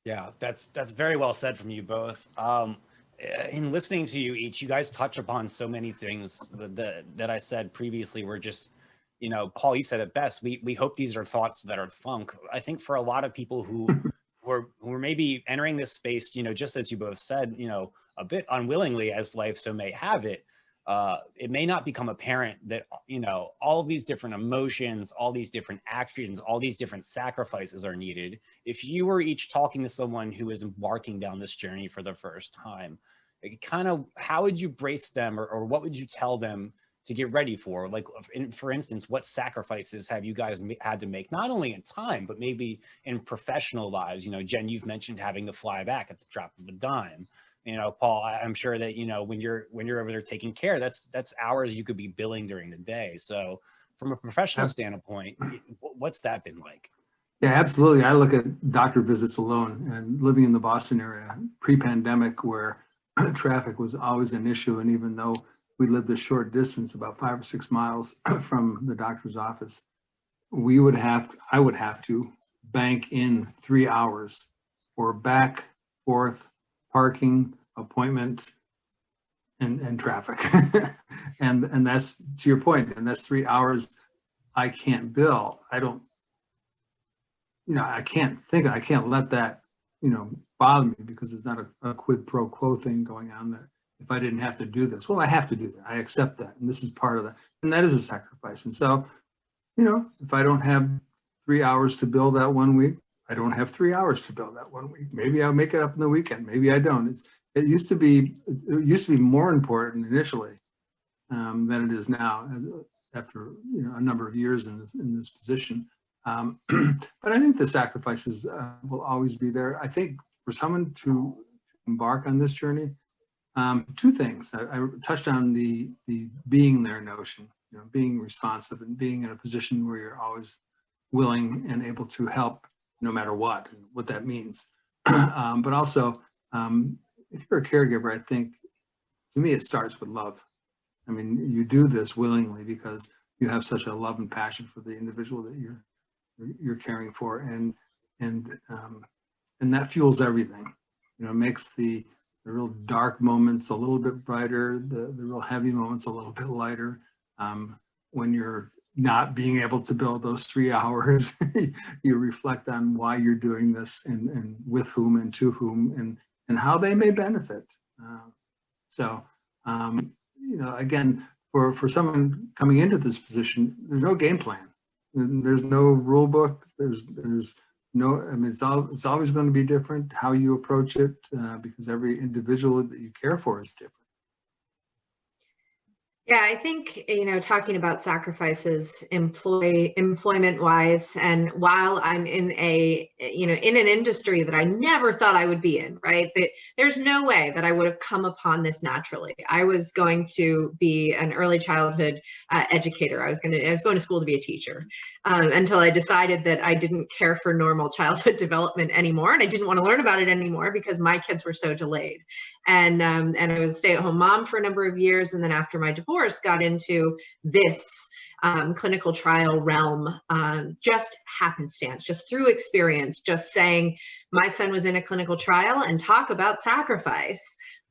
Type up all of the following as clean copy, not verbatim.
Yeah, that's very well said from you both. In listening to you each, you guys touch upon so many things that I said previously. Were just, Paul, you said it best. We hope these are thoughts that are thunk. I think for a lot of people who are maybe entering this space, just as you both said, a bit unwillingly, as life so may have it. It may not become apparent that all of these different emotions, all these different actions, all these different sacrifices are needed. If you were each talking to someone who is embarking down this journey for the first time, kind of how would you brace them, or what would you tell them to get ready for? Like, for instance, what sacrifices have you guys had to make, not only in time, but maybe in professional lives? Jen, you've mentioned having to fly back at the drop of a dime. Paul, I'm sure that, when you're over there taking care, that's hours you could be billing during the day. So from a professional standpoint, what's that been like? Yeah, absolutely. I look at doctor visits alone, and living in the Boston area pre-pandemic, where traffic was always an issue. And even though we lived a short distance, about 5 or 6 miles from the doctor's office, I would have to bank in 3 hours for back, forth, parking, appointments, and traffic. and that's, to your point, and that's 3 hours I can't bill. I can't let that, bother me, because it's not a quid pro quo thing going on there. If I didn't have to do this, well, I have to do that. I accept that. And this is part of that. And that is a sacrifice. And so, if I don't have 3 hours to bill that 1 week, I don't have 3 hours to bill that 1 week. Maybe I'll make it up in the weekend. Maybe I don't. It used to be more important initially than it is now, after a number of years in this position. But I think the sacrifices will always be there. I think for someone to embark on this journey, two things. I touched on the being there notion, being responsive and being in a position where you're always willing and able to help, no matter what, and what that means. But also, if you're a caregiver, I think, to me, it starts with love. I mean, you do this willingly because you have such a love and passion for the individual that you're caring for, and that fuels everything. Makes the real dark moments a little bit brighter, the real heavy moments a little bit lighter. When you're not being able to bill those 3 hours, you reflect on why you're doing this, and with whom and to whom, and how they may benefit. Again, for someone coming into this position, there's no game plan. There's no rule book. There's no, it's always going to be different how you approach it, because every individual that you care for is different. Yeah, I think, talking about sacrifices employment wise, and while I'm in in an industry that I never thought I would be in, right? There's no way that I would have come upon this naturally. I was going to be an early childhood educator. I was going to school to be a teacher, until I decided that I didn't care for normal childhood development anymore. And I didn't want to learn about it anymore because my kids were so delayed. And I was a stay-at-home mom for a number of years. And then after my divorce, got into this clinical trial realm, just happenstance, just through experience, just saying my son was in a clinical trial, and talk about sacrifice.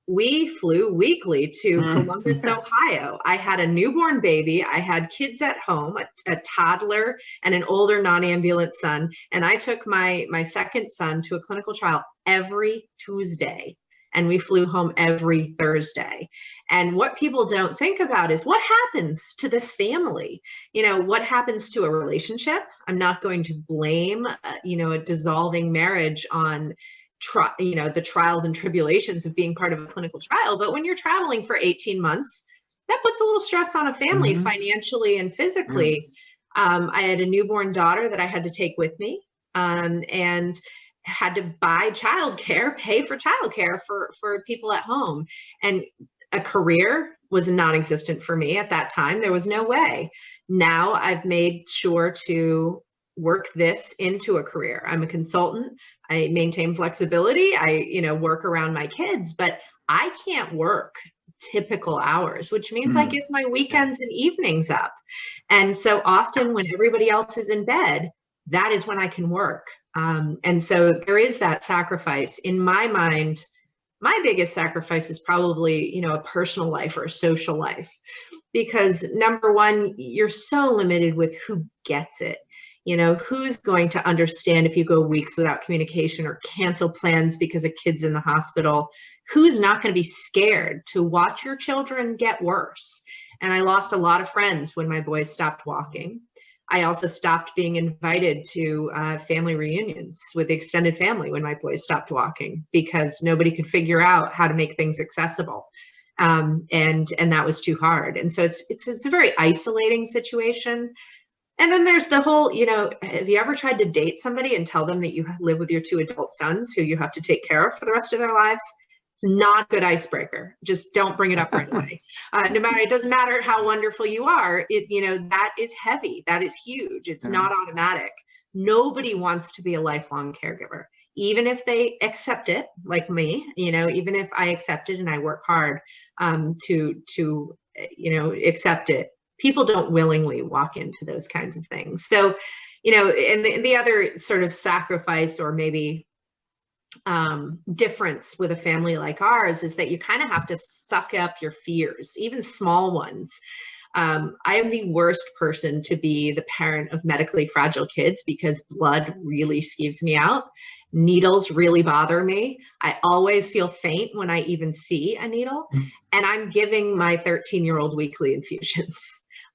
We flew weekly to Columbus, Ohio. I had a newborn baby. I had kids at home, a toddler and an older non-ambulant son. And I took my second son to a clinical trial every Tuesday. And we flew home every Thursday. And what people don't think about is what happens to this family. What happens to a relationship? I'm not going to blame, a dissolving marriage on, the trials and tribulations of being part of a clinical trial. But when you're traveling for 18 months, that puts a little stress on a family, financially and physically. I had a newborn daughter that I had to take with me, and had to buy childcare, pay for childcare for people at home. And a career was non-existent for me at that time. There was no way. Now I've made sure to work this into a career. I'm a consultant. I maintain flexibility. I, work around my kids, but I can't work typical hours, which means I give my weekends and evenings up. And so often when everybody else is in bed, that is when I can work. And so there is that sacrifice. In my mind, my biggest sacrifice is probably, a personal life or a social life, because number one, you're so limited with who gets it. Who's going to understand if you go weeks without communication or cancel plans because a kid's in the hospital? Who's not going to be scared to watch your children get worse? And I lost a lot of friends when my boys stopped walking. I also stopped being invited to family reunions with the extended family when my boys stopped walking, because nobody could figure out how to make things accessible. And that was too hard. And so it's a very isolating situation. And then there's the whole, have you ever tried to date somebody and tell them that you live with your 2 adult sons who you have to take care of for the rest of their lives? It's not a good icebreaker. Just don't bring it up right away. It doesn't matter how wonderful you are. That is heavy. That is huge. It's not automatic. Nobody wants to be a lifelong caregiver, even if they accept it, like me. Even if I accept it and I work hard to accept it. People don't willingly walk into those kinds of things. So, and the other sort of sacrifice, or maybe difference with a family like ours, is that you kind of have to suck up your fears, even small ones. I am the worst person to be the parent of medically fragile kids, because blood really skeeves me out. Needles really bother me. I always feel faint when I even see a needle, and I'm giving my 13-year-old weekly infusions.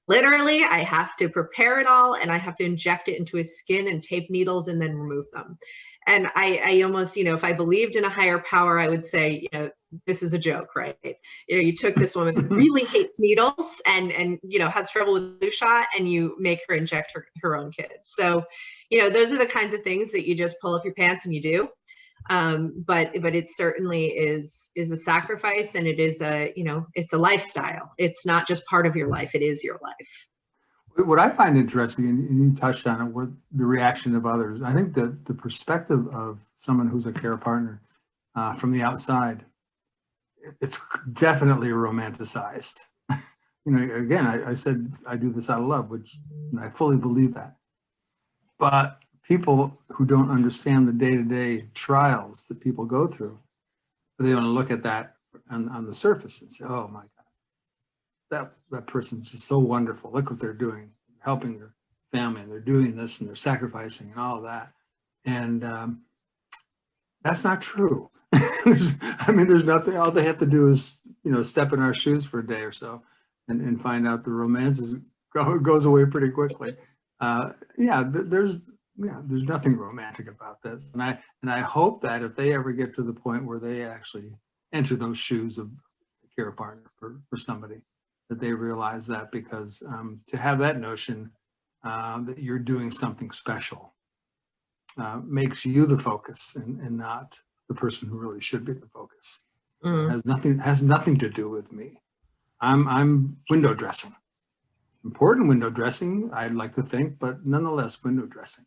Literally, I have to prepare it all, and I have to inject it into his skin and tape needles and then remove them. And I almost, if I believed in a higher power, I would say, this is a joke, right? You took this woman who really hates needles and has trouble with flu shot, and you make her inject her own kid. So, those are the kinds of things that you just pull up your pants and you do. But it certainly is a sacrifice, and it is it's a lifestyle. It's not just part of your life, it is your life. What I find interesting, and you touched on it, with the reaction of others, I think that the perspective of someone who's a care partner from the outside, it's definitely romanticized. Again, I said I do this out of love, which I fully believe that. But people who don't understand the day-to-day trials that people go through, they want to look at that on the surface and say, oh my God, that person's just so wonderful. Look what they're doing, helping their family, and they're doing this, and they're sacrificing and all of that. And that's not true. There's nothing, all they have to do is, step in our shoes for a day or so and find out the romance goes away pretty quickly. There's nothing romantic about this. And I hope that if they ever get to the point where they actually enter those shoes of a care partner for somebody, that they realize that, because to have that notion that you're doing something special makes you the focus and not the person who really should be the focus. Has nothing to do with me. I'm window dressing. Important window dressing, I'd like to think, but nonetheless window dressing.